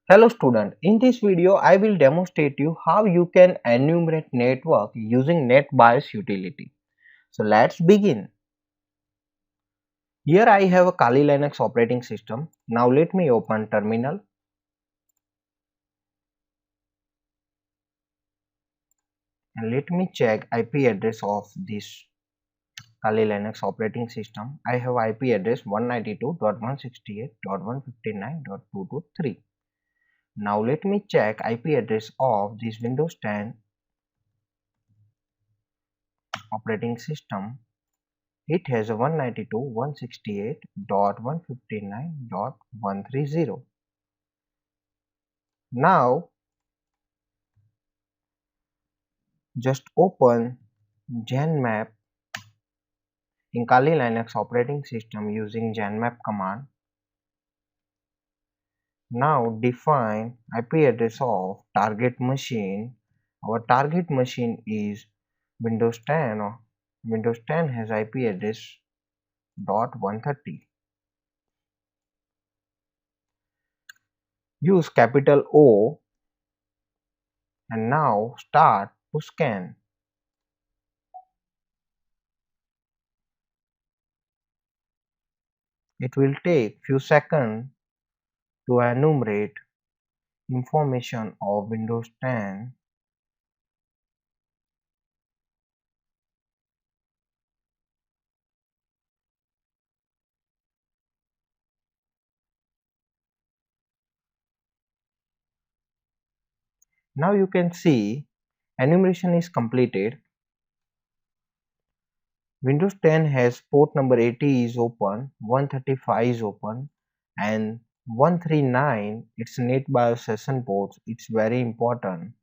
Hello student, in this video I will demonstrate you how you can enumerate network using NetBIOS utility. So let's begin. Here I have a Kali Linux operating system. Now let me open terminal and let me check IP address of this Kali Linux operating system. I have IP address 192.168.159.223. Now let me check IP address of this Windows 10 operating system. It has a 192.168.159.130. Now just open Genmap in Kali Linux operating system using Genmap command. Now define IP address of target machine. Our target machine is Windows 10. Windows 10 has IP address .130. Use capital O and now start to scan. It will take few seconds to enumerate information of Windows 10. Now you can see enumeration is completed. Windows 10 has port number 80 is open, 135 is open, and 139 its NetBIOS session ports. It's very important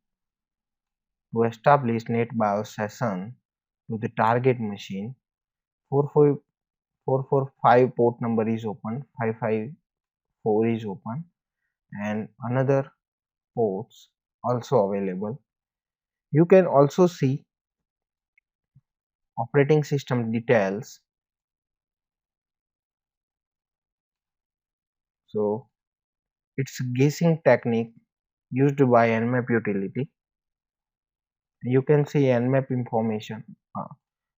to establish NetBIOS session to the target machine. 445 port number is open, 554 is open, and another ports also available. You can also see operating system details. So it's guessing technique used by Nmap utility. You can see Nmap information.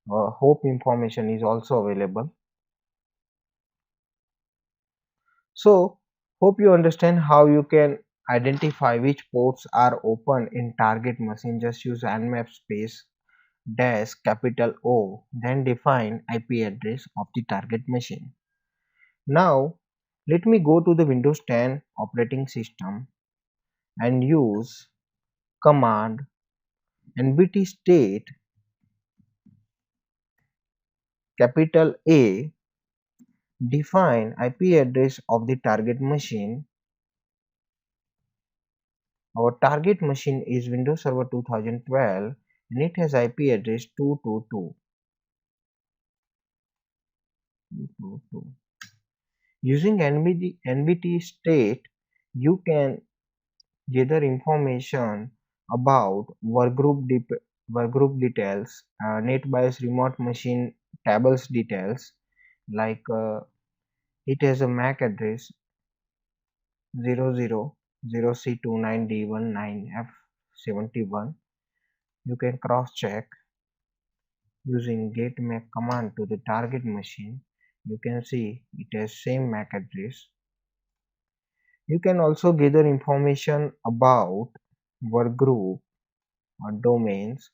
Hope information is also available. So hope you understand how you can identify which ports are open in target machine. Just use Nmap space dash capital O, then define IP address of the target machine. Now let me go to the Windows 10 operating system and use command nbt state capital A, define IP address of the target machine. Our target machine is Windows Server 2012 and it has IP address 222. Using nbt state, you can gather information about workgroup details, NetBIOS remote machine tables details, like it has a MAC address 000C29D19F71. You can cross check using get MAC command to the target machine. You can see it has same MAC address. You can also gather information about workgroup or domains,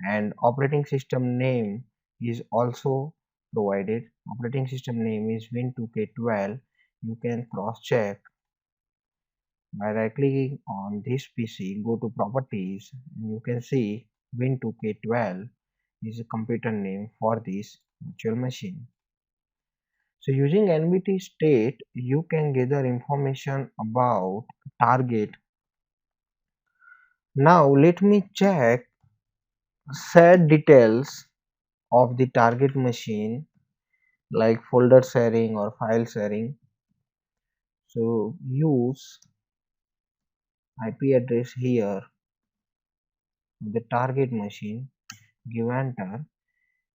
and operating system name is also provided. Operating system name is Win2K12. You can cross check by right clicking on this PC, go to properties, and you can see Win2K12 is a computer name for this virtual machine. So using nbt state, you can gather information about target. Now let me check set details of the target machine, like folder sharing or file sharing. So use IP address here of the target machine, give enter.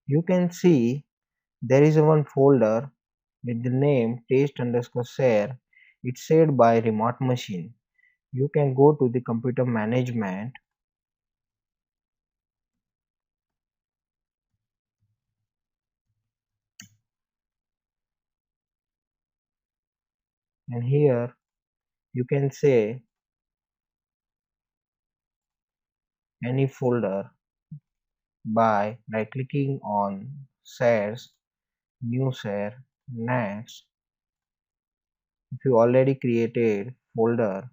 You can see there is one folder with the name test underscore share. It's shared by remote machine. You can go to the computer management and here you can say any folder by right clicking on shares, new share, next. If you already created folder,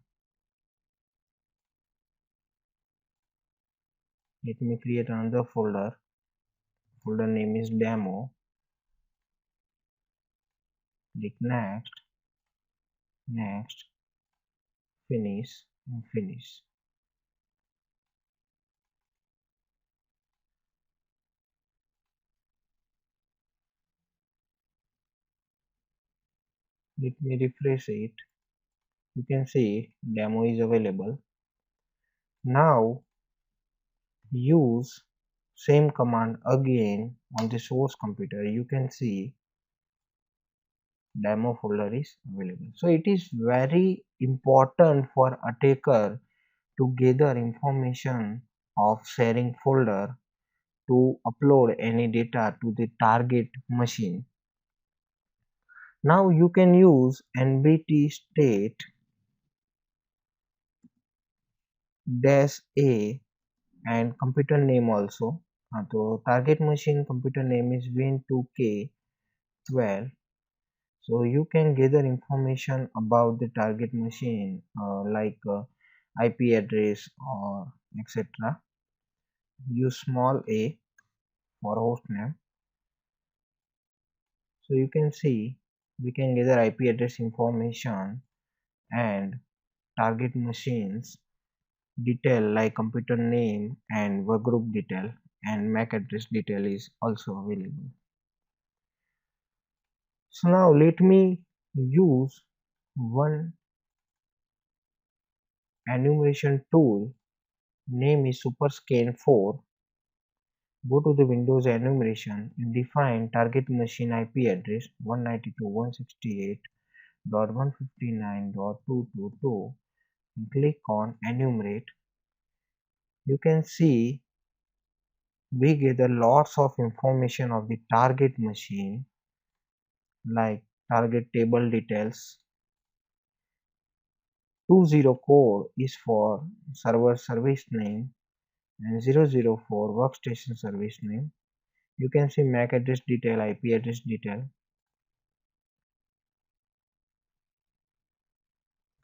let me create another folder. Folder name is demo. Click next, next, finish and finish. Let me refresh it. You can see demo is available. Now use same command again on the source computer. You can see demo folder is available. So it is very important for attacker to gather information of sharing folder to upload any data to the target machine. Now you can use nbt state dash a and computer name also. So target machine computer name is win2k12. So you can gather information about the target machine like IP address or etc. Use small a for host name. So you can see we can gather IP address information and target machines detail like computer name and workgroup detail and MAC address detail is also available. So now let me use one enumeration tool. Name is superscan4. Go to the Windows enumeration and define target machine IP address 192.168.159.222 and click on enumerate. You can see we gather lots of information of the target machine like target table details. 20 code is for server service name and 004 workstation service name. You can see MAC address detail, IP address detail,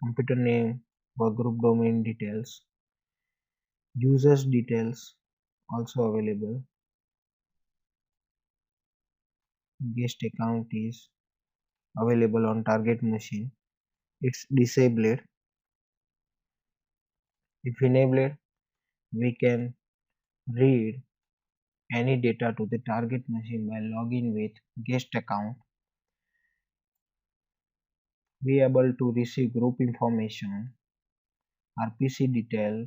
computer name, workgroup domain details, users details also available. Guest account is available on target machine. It's disabled. If enabled, we can read any data to the target machine by logging with guest account. We able to receive group information, RPC detail,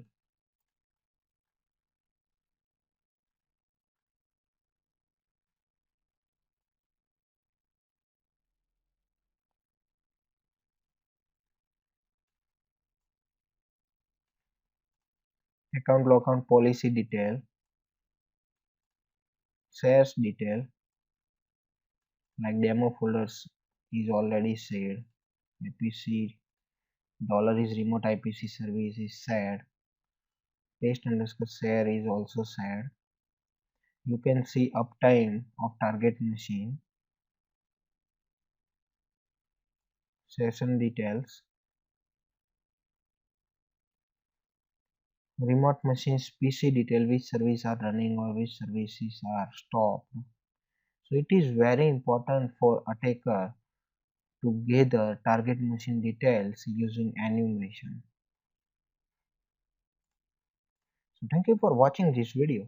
account lockout policy detail, shares detail like demo folders is already shared. IPC dollar is remote IPC service is shared. Test underscore share is also shared. You can see uptime of target machine, session details, remote machines PC detail which service are running or which services are stopped. So it is very important for attacker to gather target machine details using enumeration. So thank you for watching this video.